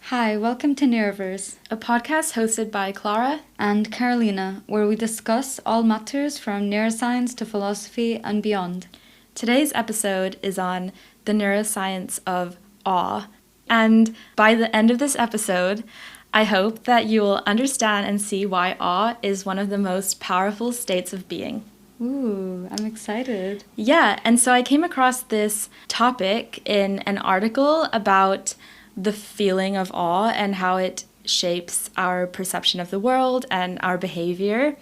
Hi, welcome to Neuroverse a podcast hosted by Clara and Carolina, where we discuss all matters from neuroscience to philosophy and beyond. Today's episode is on the neuroscience of awe. And by the end of this episode, I hope that you will understand and see why awe is one of the most powerful states of being. Ooh, I'm excited. Yeah, and so I came across this topic in an article about the feeling of awe and how it shapes our perception of the world and our behavior.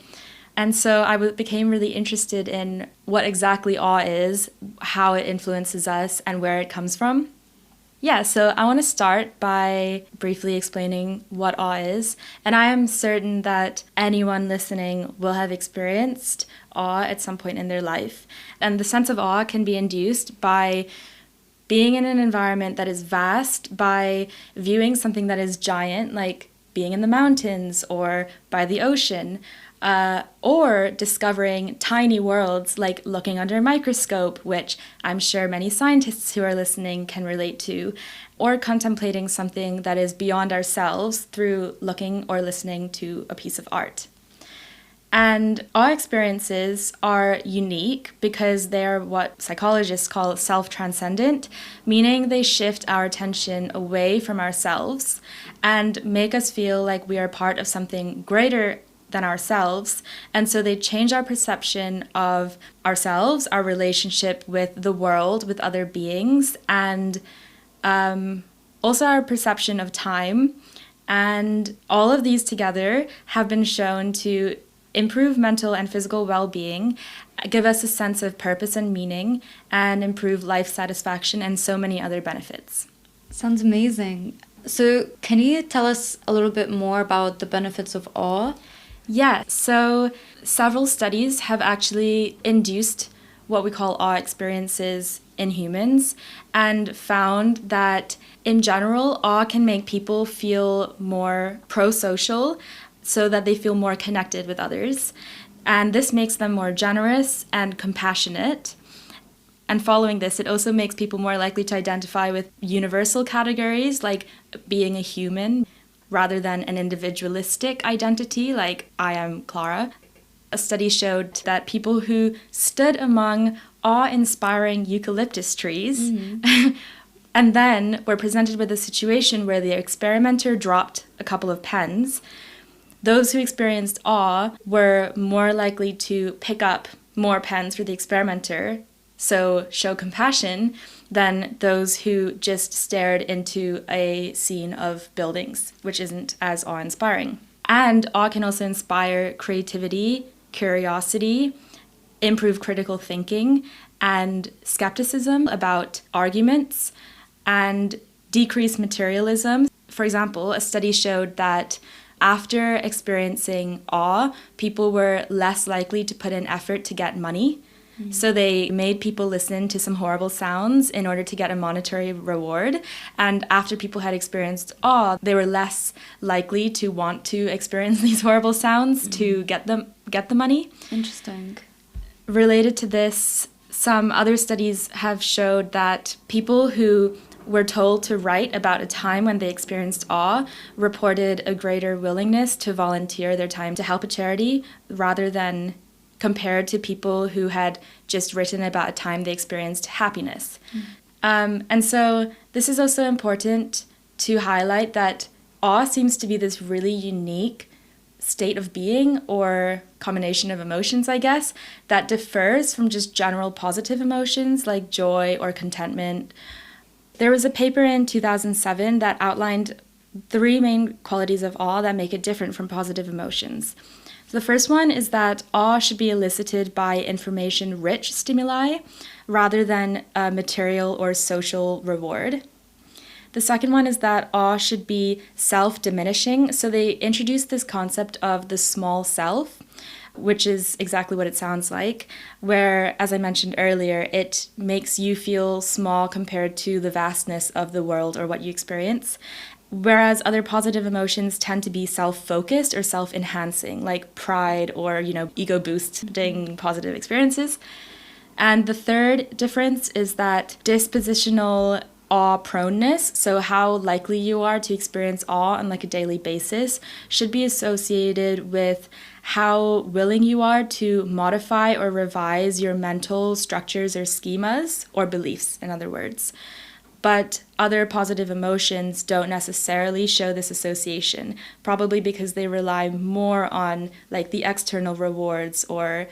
And so I became really interested in what exactly awe is, how it influences us, and where it comes from. Yeah, so I want to start by briefly explaining what awe is. And I am certain that anyone listening will have experienced awe at some point in their life. And the sense of awe can be induced by being in an environment that is vast, by viewing something that is giant, like being in the mountains or by the ocean, or discovering tiny worlds like looking under a microscope, which I'm sure many scientists who are listening can relate to, or contemplating something that is beyond ourselves through looking or listening to a piece of art. And awe experiences are unique because they're what psychologists call self-transcendent, meaning they shift our attention away from ourselves and make us feel like we are part of something greater than ourselves. And so they change our perception of ourselves, our relationship with the world, with other beings, and also our perception of time. And all of these together have been shown to improve mental and physical well-being, give us a sense of purpose and meaning, and improve life satisfaction and so many other benefits. Sounds amazing. So can you tell us a little bit more about the benefits of awe? Yeah, so several studies have actually induced what we call awe experiences in humans and found that in general, awe can make people feel more pro-social so that they feel more connected with others. And this makes them more generous and compassionate. And following this, it also makes people more likely to identify with universal categories like being a human, rather than an individualistic identity like I am Clara. A study showed that people who stood among awe-inspiring eucalyptus trees and then were presented with a situation where the experimenter dropped a couple of pens, those who experienced awe were more likely to pick up more pens for the experimenter, so show compassion, than those who just stared into a scene of buildings, which isn't as awe-inspiring. And awe can also inspire creativity, curiosity, improve critical thinking, and skepticism about arguments, and decrease materialism. For example, a study showed that after experiencing awe, people were less likely to put in effort to get money. So they made people listen to some horrible sounds in order to get a monetary reward. And after people had experienced awe, they were less likely to want to experience these horrible sounds to get the money. Interesting. Related to this, some other studies have showed that people who were told to write about a time when they experienced awe reported a greater willingness to volunteer their time to help a charity rather than compared to people who had just written about a time they experienced happiness. And so this is also important to highlight that awe seems to be this really unique state of being or combination of emotions, I guess, that differs from just general positive emotions like joy or contentment. There was a paper in 2007 that outlined 3 main qualities of awe that make it different from positive emotions. The first one is that awe should be elicited by information-rich stimuli rather than a material or social reward. The second one is that awe should be self-diminishing. So they introduced this concept of the small self, which is exactly what it sounds like, where, as I mentioned earlier, it makes you feel small compared to the vastness of the world or what you experience. Whereas other positive emotions tend to be self-focused or self-enhancing, like pride or, ego-boosting positive experiences. And the third difference is that dispositional awe proneness, so how likely you are to experience awe on like a daily basis, should be associated with how willing you are to modify or revise your mental structures or schemas or beliefs, in other words. But other positive emotions don't necessarily show this association, probably because they rely more on like the external rewards or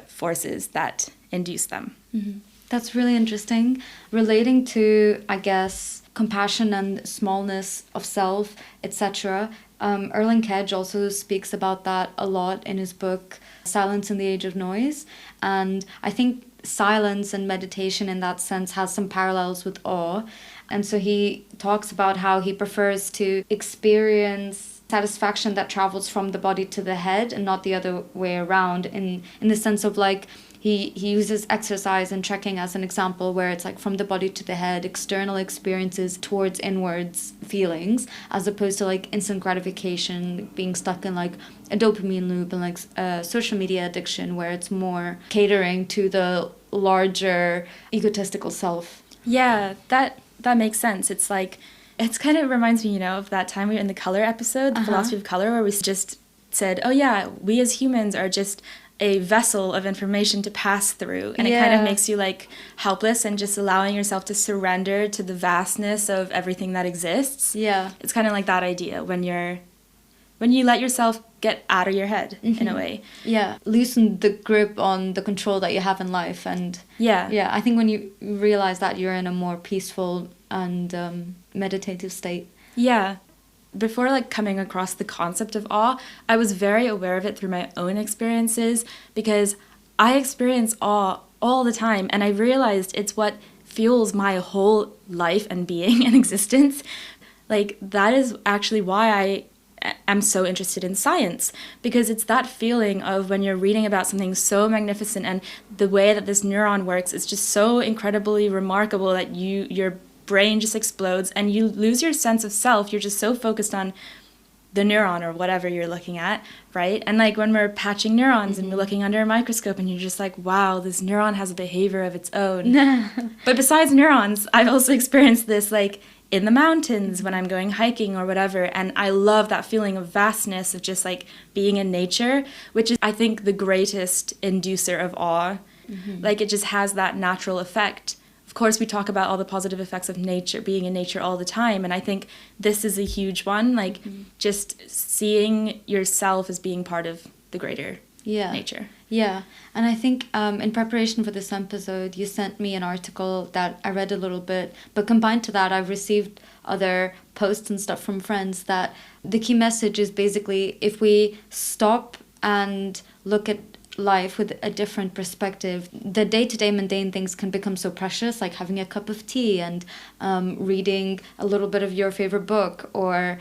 forces that induce them. Mm-hmm. That's really interesting. Relating to, I guess, compassion and smallness of self, etc. Erling Kedge also speaks about that a lot in his book, Silence in the Age of Noise. And I think silence and meditation in that sense has some parallels with awe. And so he talks about how he prefers to experience satisfaction that travels from the body to the head and not the other way around, in the sense of like, he uses exercise and trekking as an example, where it's like from the body to the head, external experiences towards inwards feelings, as opposed to like instant gratification, being stuck in like a dopamine loop and like social media addiction, where it's more catering to the larger egotistical self. Yeah, that makes sense. It's like, it's kind of reminds me, of that time we were in the color episode, the philosophy of color, where we just said, oh yeah, we as humans are just a vessel of information to pass through, and it kind of makes you like helpless and just allowing yourself to surrender to the vastness of everything that exists. Yeah, it's kind of like that idea when you let yourself get out of your head in a way. Yeah, loosen the grip on the control that you have in life. And yeah, I think when you realize that, you're in a more peaceful and meditative state. Yeah. Before like coming across the concept of awe, I was very aware of it through my own experiences, because I experience awe all the time, and I realized it's what fuels my whole life and being and existence. Like, that is actually why I am so interested in science, because it's that feeling of when you're reading about something so magnificent, and the way that this neuron works is just so incredibly remarkable that your brain just explodes and you lose your sense of self. You're just so focused on the neuron or whatever you're looking at, right? And like when we're patching neurons and we're looking under a microscope, and you're just like, wow, this neuron has a behavior of its own. But besides neurons, I've also experienced this like in the mountains when I'm going hiking or whatever, and I love that feeling of vastness of just like being in nature, which is, I think, the greatest inducer of awe. Like, it just has that natural effect. Of course, we talk about all the positive effects of nature, being in nature all the time, and I think this is a huge one, like just seeing yourself as being part of the greater nature. Yeah, and I think in preparation for this episode, you sent me an article that I read a little bit, but combined to that, I've received other posts and stuff from friends that the key message is basically, if we stop and look at life with a different perspective, the day-to-day mundane things can become so precious, like having a cup of tea and reading a little bit of your favorite book, or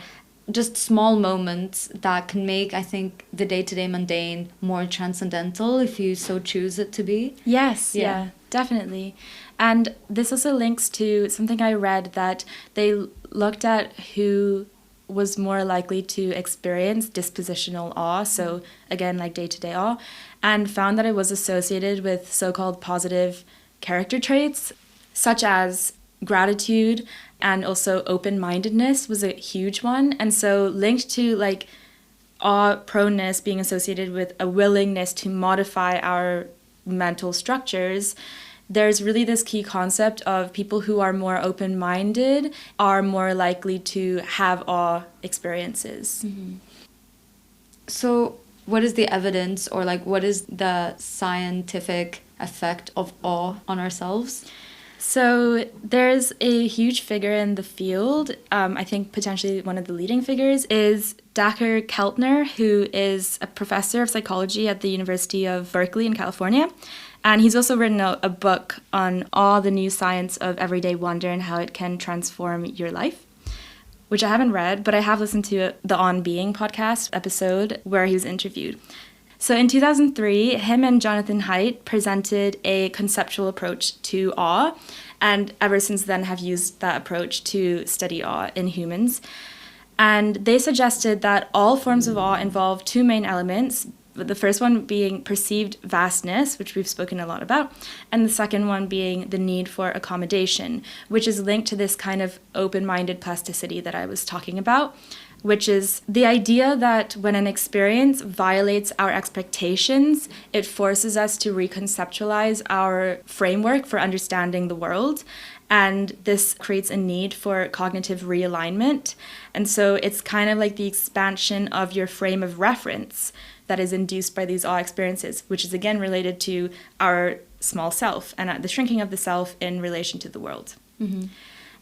just small moments that can make, I think, the day-to-day mundane more transcendental if you so choose it to be. Yes, yeah, definitely. And this also links to something I read, that they looked at who was more likely to experience dispositional awe, so again, like day-to-day awe, and found that it was associated with so-called positive character traits, such as gratitude, and also open-mindedness was a huge one. And so linked to like awe proneness being associated with a willingness to modify our mental structures, there's really this key concept of people who are more open-minded are more likely to have awe experiences. So what is the evidence, or like what is the scientific effect of awe on ourselves? So there's a huge figure in the field, I think potentially one of the leading figures, is Dacher Keltner, who is a professor of psychology at the University of Berkeley in California. And he's also written a book on all the new science of everyday wonder and how it can transform your life, which I haven't read, but I have listened to the On Being podcast episode where he was interviewed. So in 2003, him and Jonathan Haidt presented a conceptual approach to awe, and ever since then have used that approach to study awe in humans. And they suggested that all forms of awe involve two main elements. The first one being perceived vastness, which we've spoken a lot about, and the second one being the need for accommodation, which is linked to this kind of open-minded plasticity that I was talking about, which is the idea that when an experience violates our expectations, it forces us to reconceptualize our framework for understanding the world. And this creates a need for cognitive realignment. And so it's kind of like the expansion of your frame of reference that is induced by these awe experiences, which is again related to our small self and the shrinking of the self in relation to the world. Mm-hmm.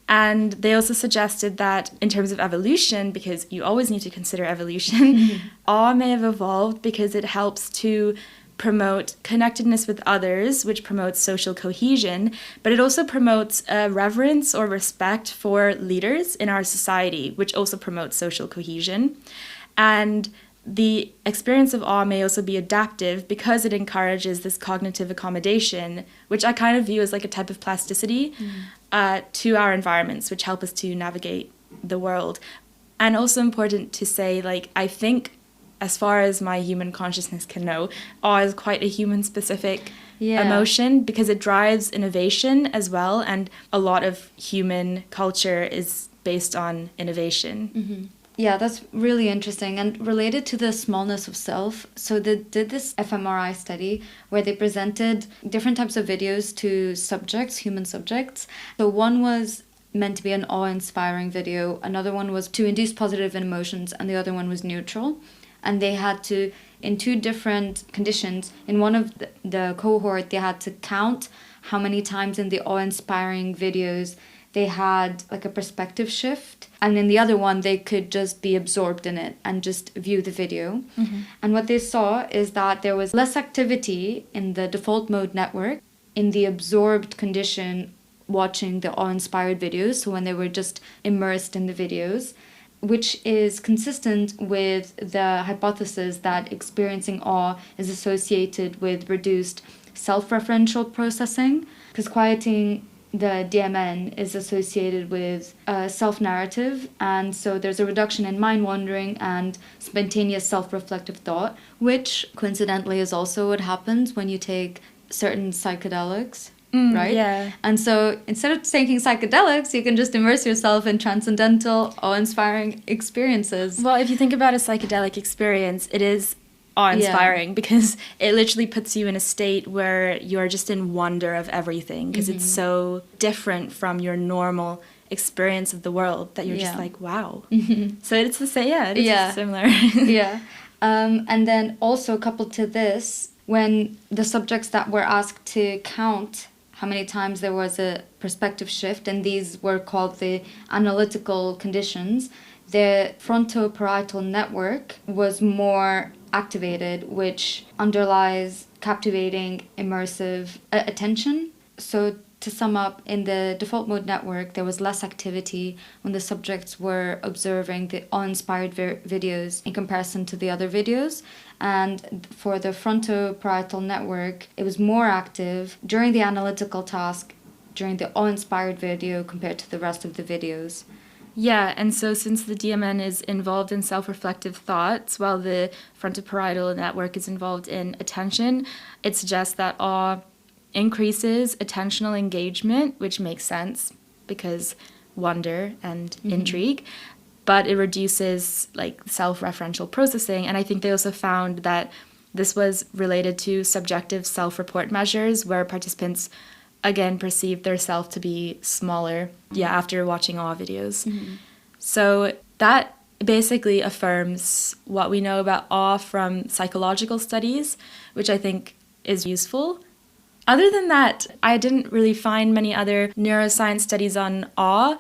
And they also suggested that in terms of evolution, because you always need to consider evolution, awe may have evolved because it helps to promote connectedness with others, which promotes social cohesion, but it also promotes reverence or respect for leaders in our society, which also promotes social cohesion. And the experience of awe may also be adaptive because it encourages this cognitive accommodation, which I kind of view as like a type of plasticity to our environments, which help us to navigate the world. And also important to say, like, I think as far as my human consciousness can know, awe is quite a human-specific emotion because it drives innovation as well, and a lot of human culture is based on innovation. Mm-hmm. Yeah, that's really interesting. And related to the smallness of self, so they did this fMRI study where they presented different types of videos to subjects, human subjects. So one was meant to be an awe-inspiring video, another one was to induce positive emotions, and the other one was neutral. And they had to, in two different conditions, in one of the cohort, they had to count how many times in the awe-inspiring videos they had like a perspective shift. And in the other one, they could just be absorbed in it and just view the video. Mm-hmm. And what they saw is that there was less activity in the default mode network in the absorbed condition watching the awe-inspired videos, so when they were just immersed in the videos, which is consistent with the hypothesis that experiencing awe is associated with reduced self-referential processing, because quieting the DMN is associated with self-narrative, and so there's a reduction in mind-wandering and spontaneous self-reflective thought, which coincidentally is also what happens when you take certain psychedelics. Right? Yeah. And so instead of taking psychedelics, you can just immerse yourself in transcendental, awe-inspiring experiences. Well, if you think about a psychedelic experience, it is awe-inspiring because it literally puts you in a state where you're just in wonder of everything because it's so different from your normal experience of the world that you're just like, wow. So it's the same, it is similar. And then also coupled to this, when the subjects that were asked to count how many times there was a perspective shift, and these were called the analytical conditions, the frontoparietal network was more activated, which underlies captivating, immersive attention. So to sum up, in the default mode network, there was less activity when the subjects were observing the awe-inspired videos in comparison to the other videos. And for the frontoparietal network, it was more active during the analytical task, during the awe-inspired video compared to the rest of the videos. Yeah, and so since the DMN is involved in self-reflective thoughts, while the frontoparietal network is involved in attention, it suggests that awe increases attentional engagement, which makes sense because wonder and intrigue, but it reduces like self-referential processing. And I think they also found that this was related to subjective self-report measures where participants again perceived their self to be smaller after watching awe videos. So that basically affirms what we know about awe from psychological studies, which I think is useful. Other than that, I didn't really find many other neuroscience studies on awe,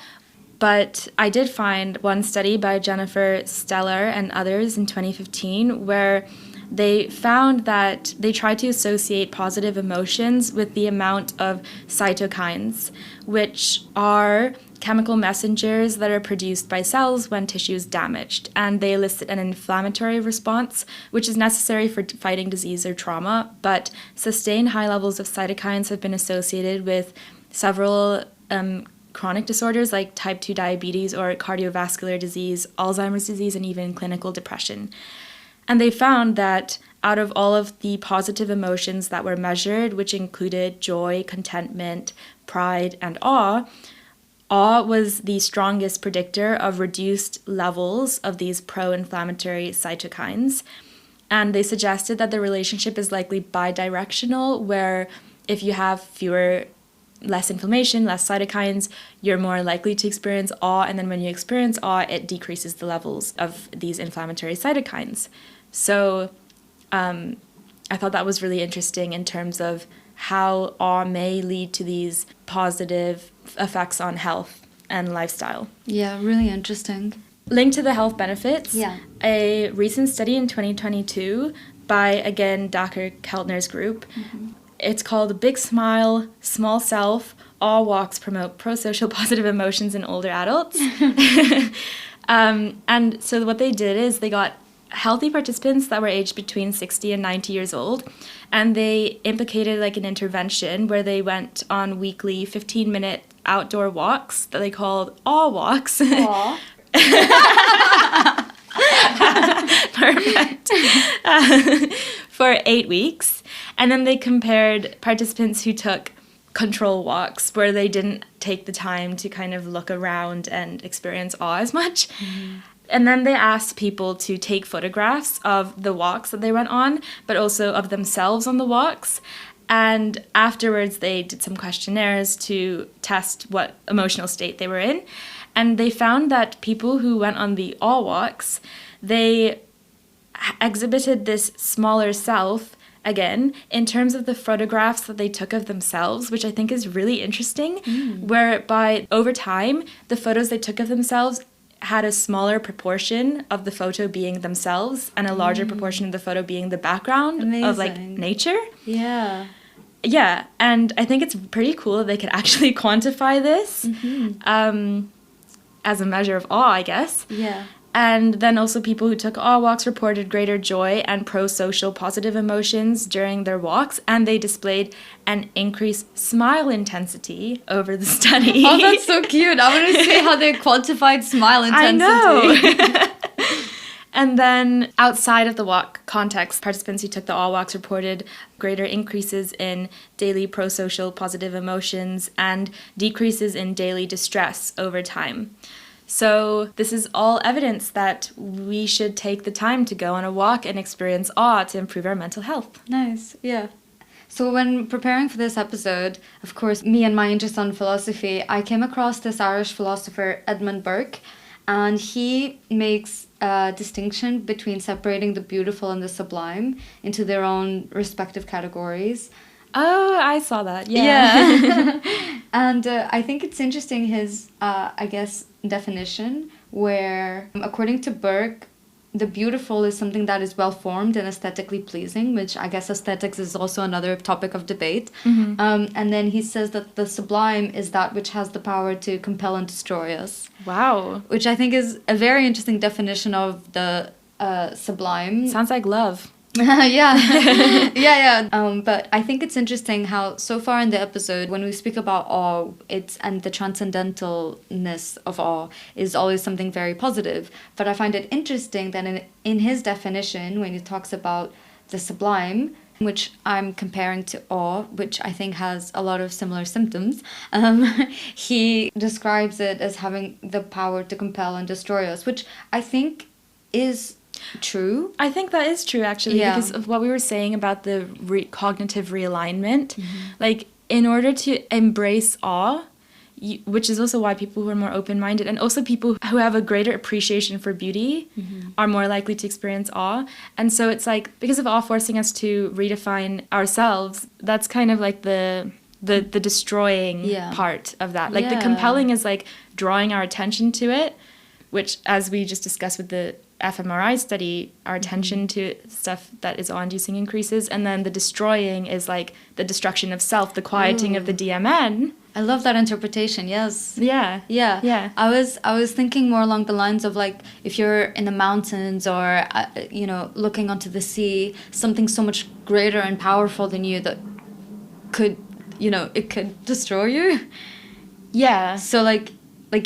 but I did find one study by Jennifer Steller and others in 2015 where they found that they tried to associate positive emotions with the amount of cytokines, which are chemical messengers that are produced by cells when tissue is damaged, and they elicit an inflammatory response, which is necessary for fighting disease or trauma, but sustained high levels of cytokines have been associated with several chronic disorders like type 2 diabetes or cardiovascular disease, Alzheimer's disease, and even clinical depression. And they found that out of all of the positive emotions that were measured, which included joy, contentment, pride, and awe, awe was the strongest predictor of reduced levels of these pro-inflammatory cytokines. And they suggested that the relationship is likely bidirectional, where if you have less inflammation, less cytokines, you're more likely to experience awe. And then when you experience awe, it decreases the levels of these inflammatory cytokines. So I thought that was really interesting in terms of how awe may lead to these positive effects on health and lifestyle. Yeah, really interesting. Linked to the health benefits, Yeah. A recent study in 2022 by, again, Dr. Keltner's group. Mm-hmm. It's called Big Smile, Small Self, All Walks Promote Pro-Social Positive Emotions in Older Adults. And so what they did is they got healthy participants that were aged between 60 and 90 years old, and they implicated like an intervention where they went on weekly 15-minute outdoor walks that they called awe walks. Aw. Perfect. For 8 weeks. And then they compared participants who took control walks where they didn't take the time to kind of look around and experience awe as much. Mm-hmm. And then they asked people to take photographs of the walks that they went on, but also of themselves on the walks. And afterwards, they did some questionnaires to test what emotional state they were in. And they found that people who went on the awe walks, they exhibited this smaller self, again, in terms of the photographs that they took of themselves, which I think is really interesting, whereby over time, the photos they took of themselves had a smaller proportion of the photo being themselves and a larger proportion of the photo being the background of like nature. Yeah. Yeah, and I think it's pretty cool that they could actually quantify this as a measure of awe, I guess. Yeah. And then also people who took awe walks reported greater joy and pro-social positive emotions during their walks, and they displayed an increased smile intensity over the study. Oh, that's so cute. I want to see how they quantified smile intensity. I know. And then outside of the walk context, participants who took the awe walks reported greater increases in daily pro-social positive emotions and decreases in daily distress over time. So this is all evidence that we should take the time to go on a walk and experience awe to improve our mental health. Nice, yeah. So when preparing for this episode, of course, me and my interest in philosophy, I came across this Irish philosopher, Edmund Burke, and he makes a distinction between separating the beautiful and the sublime into their own respective categories. Oh, I saw that. Yeah. And I think it's interesting his, definition where, according to Burke, the beautiful is something that is well-formed and aesthetically pleasing, which I guess aesthetics is also another topic of debate. Mm-hmm. And then he says that the sublime is that which has the power to compel and destroy us. Wow. Which I think is a very interesting definition of the sublime. Sounds like love. Yeah. But I think it's interesting how so far in the episode, when we speak about awe, and the transcendentalness of awe is always something very positive. But I find it interesting that in his definition, when he talks about the sublime, which I'm comparing to awe, which I think has a lot of similar symptoms, he describes it as having the power to compel and destroy us, which I think is true. I think that is true, actually, because of what we were saying about the cognitive realignment. Mm-hmm. Like, in order to embrace awe, which is also why people who are more open-minded and also people who have a greater appreciation for beauty are more likely to experience awe. And so it's like, because of awe forcing us to redefine ourselves, that's kind of like the destroying part of that. Like, the compelling is like drawing our attention to it, which, as we just discussed with the fMRI study, our attention to stuff that is awe-inducing increases, and then the destroying is like the destruction of self, the quieting of the DMN. I love that interpretation. Yes. Yeah. I was thinking more along the lines of like, if you're in the mountains or looking onto the sea, something so much greater and powerful than you that could it could destroy you. Yeah. So like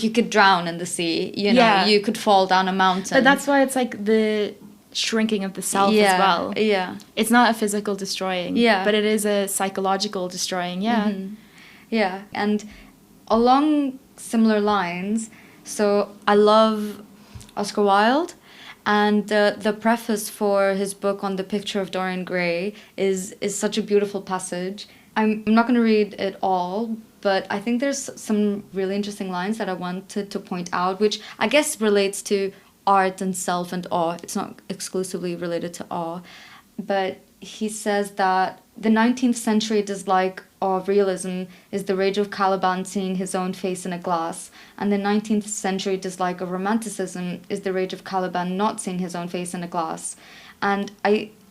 you could drown in the sea, you could fall down a mountain. But that's why it's like the shrinking of the self Yeah, as well. yeah. It's not a physical destroying, Yeah. but it is a psychological destroying, yeah. Yeah, and along similar lines, so I love Oscar Wilde, and the preface for his book on the picture of Dorian Gray is such a beautiful passage. I'm not going to read it all, but I think there's some really interesting lines that I wanted to point out, which I guess relates to art and self and awe. It's not exclusively related to awe, but he says that the 19th century dislike of realism is the rage of Caliban seeing his own face in a glass, and the 19th century dislike of romanticism is the rage of Caliban not seeing his own face in a glass. And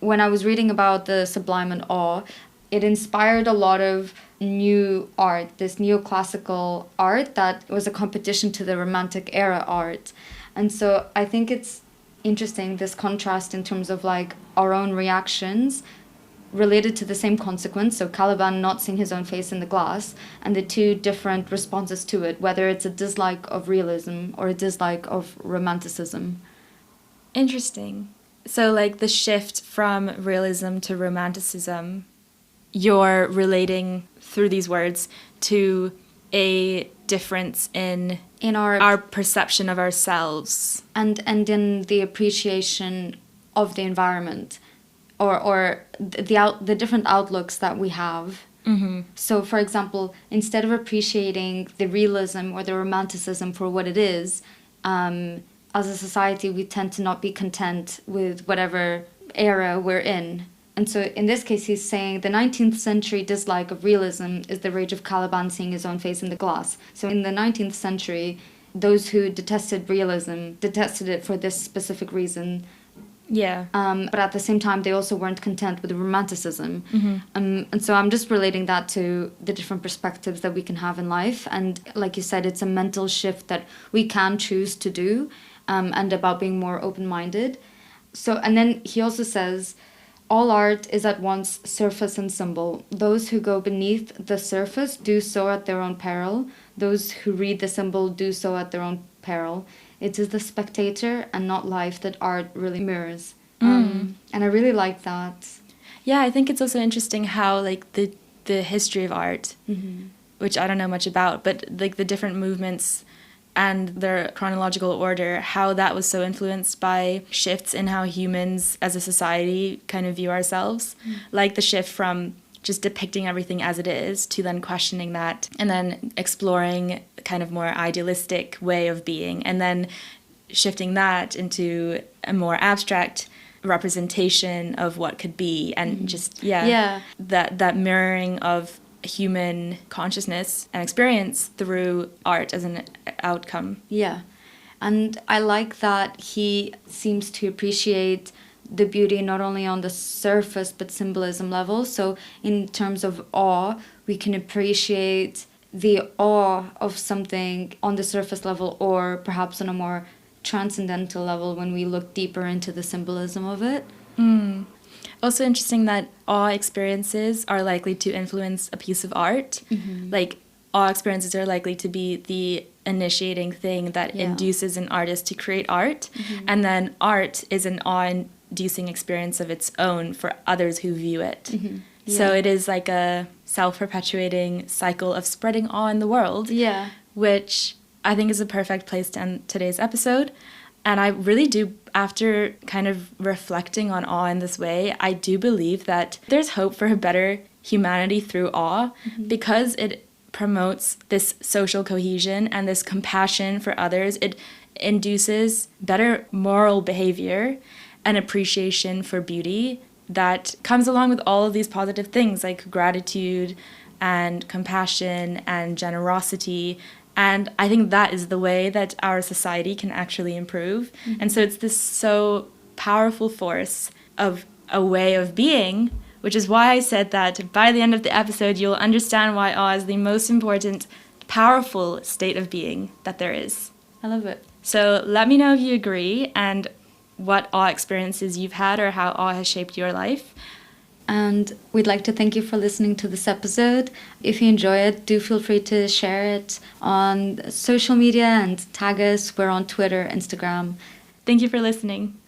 when I was reading about the sublime and awe, it inspired a lot of new art, this neoclassical art that was a competition to the Romantic era art. And so I think it's interesting, this contrast in terms of like our own reactions related to the same consequence, so Caliban not seeing his own face in the glass, and the two different responses to it, whether it's a dislike of realism or a dislike of romanticism. Interesting. So like the shift from realism to romanticism, you're relating through these words to a difference in our perception of ourselves. And in the appreciation of the environment, or the different outlooks that we have. Mm-hmm. So, for example, instead of appreciating the realism or the romanticism for what it is, as a society, we tend to not be content with whatever era we're in. And so in this case, he's saying the 19th century dislike of realism is the rage of Caliban seeing his own face in the glass. So in the 19th century, those who detested realism detested it for this specific reason. Yeah. But at the same time, they also weren't content with the romanticism. Mm-hmm. And so I'm just relating that to the different perspectives that we can have in life. And like you said, it's a mental shift that we can choose to do, and about being more open-minded. So, and then he also says, all art is at once surface and symbol. Those who go beneath the surface do so at their own peril. Those who read the symbol do so at their own peril. It is the spectator and not life that art really mirrors. And I really like that. Yeah, I think it's also interesting how like the history of art, mm-hmm. which I don't know much about, but like the different movements and their chronological order, how that was so influenced by shifts in how humans as a society kind of view ourselves. Like the shift from just depicting everything as it is to then questioning that and then exploring kind of more idealistic way of being and then shifting that into a more abstract representation of what could be and just that mirroring of human consciousness and experience through art as an outcome. Yeah. And I like that he seems to appreciate the beauty not only on the surface but symbolism level. So in terms of awe, we can appreciate the awe of something on the surface level or perhaps on a more transcendental level when we look deeper into the symbolism of it. Also interesting that awe experiences are likely to influence a piece of art. Mm-hmm. Like awe experiences are likely to be the initiating thing that induces an artist to create art. Mm-hmm. And then art is an awe-inducing experience of its own for others who view it. Mm-hmm. Yeah. So it is like a self-perpetuating cycle of spreading awe in the world, which I think is a perfect place to end today's episode. And I really do, after kind of reflecting on awe in this way, I do believe that there's hope for a better humanity through awe because it promotes this social cohesion and this compassion for others. It induces better moral behavior and appreciation for beauty that comes along with all of these positive things like gratitude and compassion and generosity. And I think that is the way that our society can actually improve. Mm-hmm. And so it's this so powerful force of a way of being, which is why I said that by the end of the episode, you'll understand why awe is the most important, powerful state of being that there is. I love it. So let me know if you agree and what awe experiences you've had or how awe has shaped your life. And we'd like to thank you for listening to this episode. If you enjoy it, do feel free to share it on social media and tag us. We're on Twitter, Instagram. Thank you for listening.